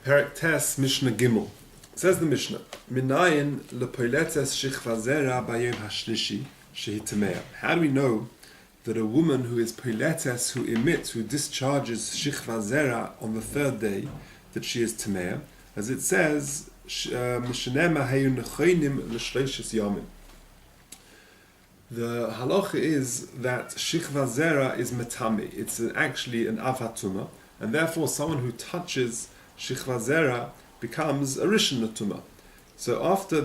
Perek Tes Mishnah Gimel. Says the Mishnah, Minayin lepoiletes shichva zera bayom hashlishi shehi tamea. How do we know that a woman who is poiletes, who emits, who discharges shichva zera on the third day, that she is tamea? As it says, Mishnema hayu nechoinim l'shleishis yomim. The halacha is that shichva zera is metame. It's actually an avatuma, and therefore someone who touches shichva zera becomes a rishon tumah. So after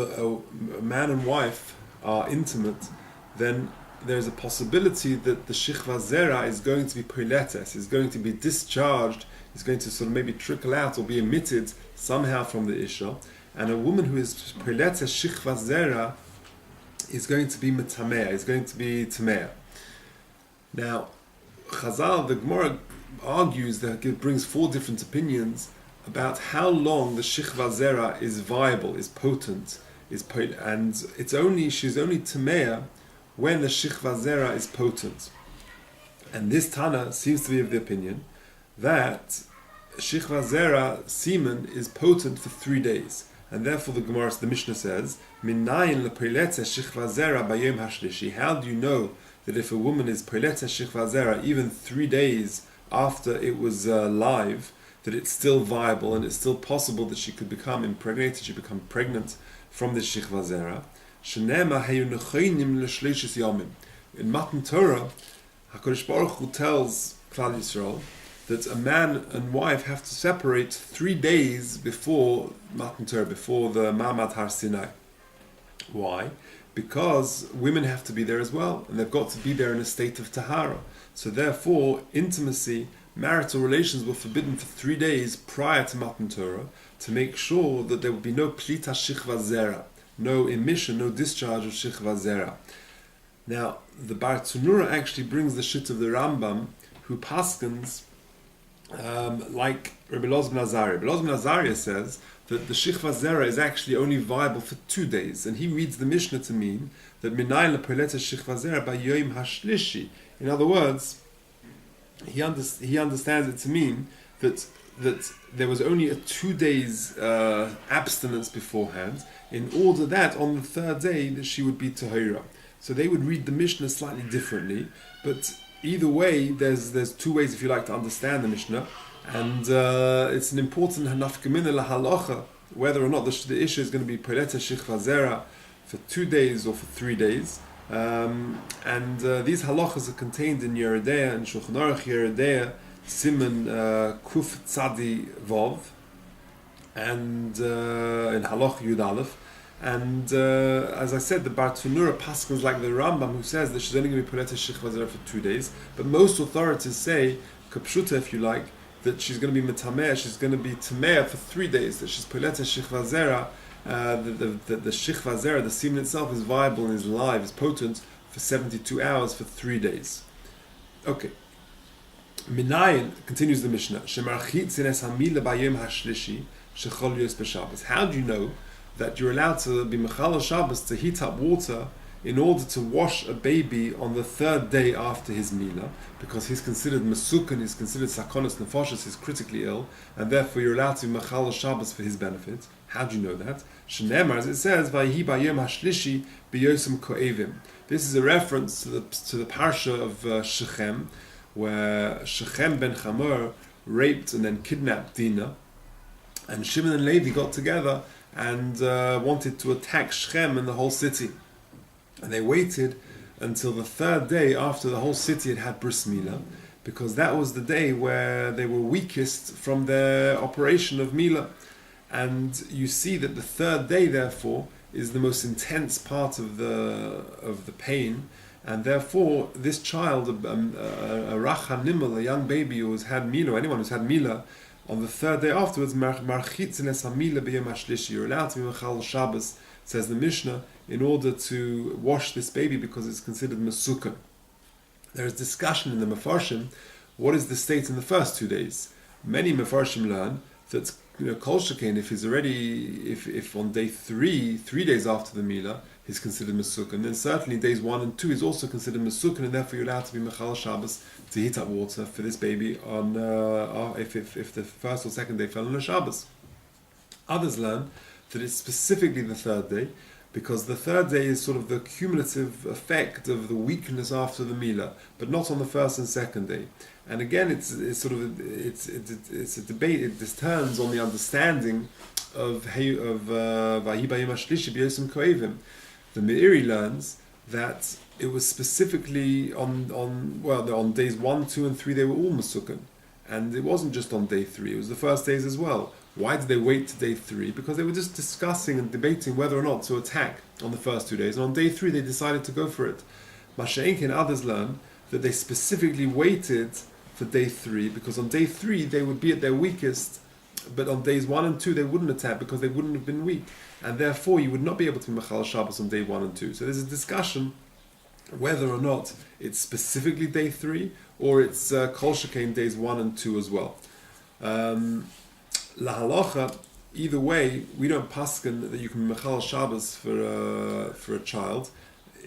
a man and wife are intimate, then there's a possibility that the shichva zera is going to be poiletes, is going to be discharged, is going to sort of maybe trickle out or be emitted somehow from the isha, and a woman who is poiletes shichva zera is going to be metamea, is going to be tamea. Now, Chazal, the Gemara argues that it brings four different opinions about how long the shichva zera is viable, is potent, and she's only tamea when the shichva zera is potent. And this Tana seems to be of the opinion that shichva zera semen is potent for 3 days, and therefore the Mishnah says, "Minayin lepoiletes shichva zera bayom hashlishi." How do you know that if a woman is poiletes shichva zera even 3 days after it was live, that it's still viable and it's still possible that she could become impregnated, she become pregnant from this shichva zera? Shenema hayu nechoinim l'shleishis yomim. In Matan Torah, HaKadosh Baruch Hu tells Klal Yisrael that a man and wife have to separate 3 days before Matan Torah, before the Ma'amad Har Sinai. Why? Because women have to be there as well, and they've got to be there in a state of tahara. So therefore, intimacy, marital relations were forbidden for 3 days prior to Matan Torah to make sure that there would be no plita shichva zera, no emission, no discharge of shichva zera. Now, the Bar Tzunura actually brings the shit of the Rambam, who paskins like Rabbi Elazar ben Azariah. Rabbi Elazar ben Azariah says that the shichva zera is actually only viable for 2 days, and he reads the Mishnah to mean that minayin lepoiletes shichva zera bayom hashlishi. In other words, he understands it to mean that there was only a 2 days abstinence beforehand, in order that on the third day that she would be tahira. So they would read the Mishnah slightly differently, but either way, there's 2 ways, if you like, to understand the Mishnah, and it's an important nafkamina lahalacha whether or not the issue is going to be poiletes shichva zera for 2 days or for 3 days. And these halachas are contained in Yeridea and Shulchan Aruch Yeridea Siman Kuf Tzadi Vov, and in Halach Yud Aleph. And as I said, the Bar Tzunura paskins like the Rambam, who says that she's only going to be poiletes shichva zera for 2 days. But most authorities say, kapshuta if you like, that she's going to be metamea, she's going to be tamea for 3 days, that she's poiletes shichva zera. The shichva zera, the semen itself, is viable and is live, is potent for 72 hours for 3 days. Okay. Minayin, continues the Mishnah, shemarchitzin es hamila bayom hashlishi shechol yos b'Shabbos. How do you know that you're allowed to be mechal Shabbos, to heat up water in order to wash a baby on the third day after his mila, because he's considered mesukan, he's considered sakonos nefashos, he's critically ill, and therefore you're allowed to be mechal Shabbos for his benefit? How do you know that? Shenemar, as it says, "Vayihi bayom hashlishi b'yosem ko'evim." This is a reference to the parsha of Shechem, where Shechem ben Chamor raped and then kidnapped Dinah, and Shimon and Levi got together and wanted to attack Shechem and the whole city. And they waited until the third day after the whole city had had bris milah, because that was the day where they were weakest from their operation of milah. And you see that the third day, therefore, is the most intense part of the pain, and therefore this child, a racham nimel, a young baby who's had milah, anyone who's had milah, on the third day afterwards, marchitzin es hamila b'yom hashlishi, you're allowed to be mechal Shabbos, says the Mishnah, in order to wash this baby because it's considered mesukan. There is discussion in the Mefarshim, what is the state in the first 2 days? Many Mefarshim learn that Kol Shekain, if he's already, if on day 3 days after the Milah, he's considered Mesukah. And then certainly days 1 and 2 is also considered Mesukah, and therefore you're allowed to be Mechal Shabbos to heat up water for this baby on if the first or second day fell on a Shabbos. Others learn that it's specifically the third day, because the third day is sort of the cumulative effect of the weakness after the Milah, but not on the first and second day. And again, it's a debate. It turns on the understanding of Vahi Bayim Hashlishi B'Yosem Ko'evim. The Meiri learns that it was specifically on days 1, 2, and 3 they were all Mesukah, and it wasn't just on day 3; it was the first days as well. Why did they wait to day 3? Because they were just discussing and debating whether or not to attack on the first 2 days, and on day 3 they decided to go for it. Masha'enkin and others learn that they specifically waited for day 3 because on day 3 they would be at their weakest, but on days 1 and 2 they wouldn't attack because they wouldn't have been weak, and therefore you would not be able to be Mechal Shabbos on day 1 and 2. So there's a discussion whether or not it's specifically day 3 or it's Kol Shekain days 1 and 2 as well. La halacha, either way, we don't paskin that you can be Mechal Shabbos for a child.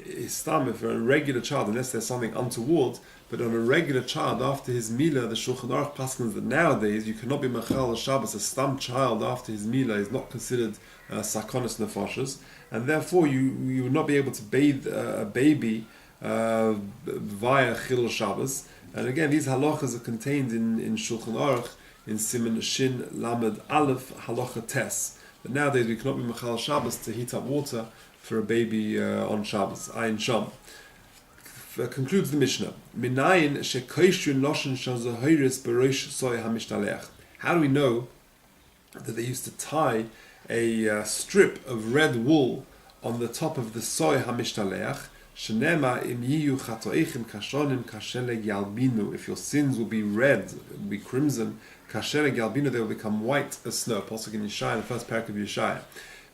Istam, for a regular child, unless there's something untoward, but on a regular child after his Milah, the Shulchan Aruch paskins that nowadays you cannot be Mechal Shabbos. A stam child after his Milah is not considered sakonis nefashos, and therefore you would not be able to bathe a baby via Chilul Shabbos. And again, these halachas are contained in Shulchan Aruch in Siman Shin Lamed Aleph Halacha Tes. But nowadays we cannot be Mechal Shabbos to heat up water for a baby on Shabbos. Ayin Sham. Concludes the Mishnah. Minayin shekoishun loshen shazahiris berosh soy hamishtalech. How do we know that they used to tie a strip of red wool on the top of the soy hamishtalech? Shenema im yiyu chatoichim kashonim kasheleg yalbinu. If your sins will be red, will be crimson, kasheleg yalbinu, they will become white as snow. Pasuk in Yeshaya, the first parak of Yeshaya.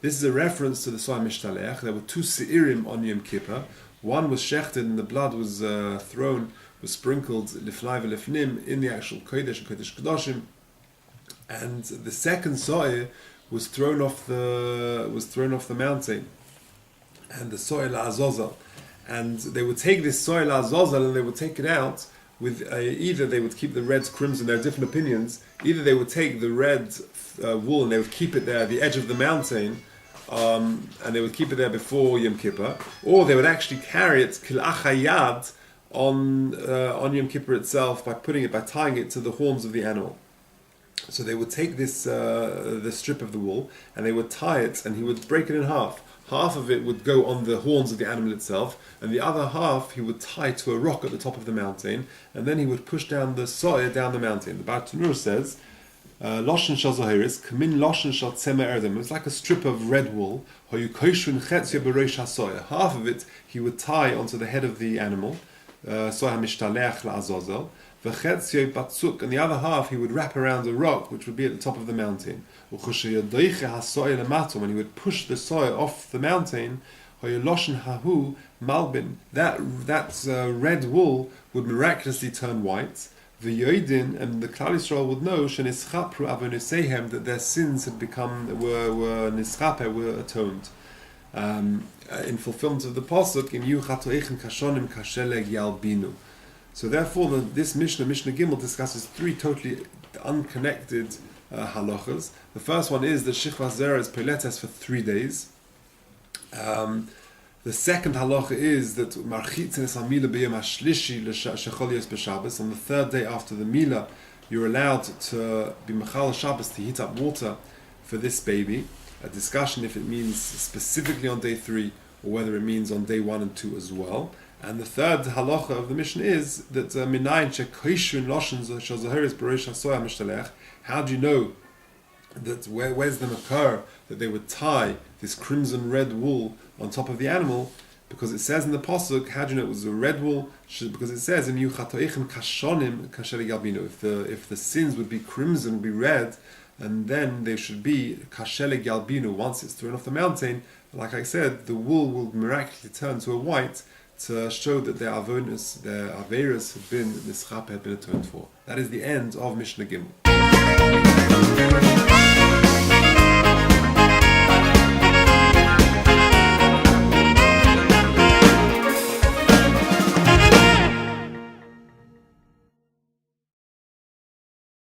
This is a reference to the soy hamishtalech. There were 2 seirim on Yom Kippur. One was shechted and the blood was sprinkled lifnai v'lifnim in the actual kodesh and kodesh kedoshim, and the second soy was thrown off the mountain, and the soy la'azozel. And they would take this soy la'azozel and they would take it out with either they would keep the red crimson. There are different opinions. Either they would take the red wool and they would keep it there at the edge of the mountain, and they would keep it there before Yom Kippur, or they would actually carry it kilachayad on Yom Kippur itself by tying it to the horns of the animal. So they would take this the strip of the wool and they would tie it, and he would break it in half. Half of it would go on the horns of the animal itself, and the other half he would tie to a rock at the top of the mountain, and then he would push down the soy down the mountain. The Bartanur says, Loshen shal zahiris, kamin loshen shal tzema erdem. It's like a strip of red wool. Half of it he would tie onto the head of the animal, soy hamishtalech la'azozel, and the other half he would wrap around a rock which would be at the top of the mountain. When he would push the soy off the mountain, that red wool would miraculously turn white. The Yoidin and the Klal Yisrael would know that their sins had were atoned. In fulfillment of the pasuk, in Yuchatoichem kashonim kasheleg yalbinu. So therefore, this Mishnah Gimel, discusses 3 totally unconnected halachas. The first one is that Shechvas Zera is Peletes for 3 days. The second halacha is that Marchitzin es hamila b'yom hashlishi shechol yos b'Shabbos. On the 3rd day after the Milah, you're allowed to be Mechal Shabbos to heat up water for this baby. A discussion if it means specifically on day 3 or whether it means on day 1 and 2 as well. And the third halacha of the Mishnah is that minayin shekoishun loshen shel zahiris berosh hasoy hamishtalech. How do you know that where's the makar that they would tie this crimson red wool on top of the animal? Because it says in the pasuk, how do you know it was a red wool? Because it says in Yuchatoichem kashonim kasheleg yalbinu. If the sins would be crimson, would be red, and then they should be kasheleg yalbinu once it's thrown off the mountain. Like I said, the wool will miraculously turn to a white, to show that their avonos, their averas had been atoned for. That is the end of Mishnah Gimel.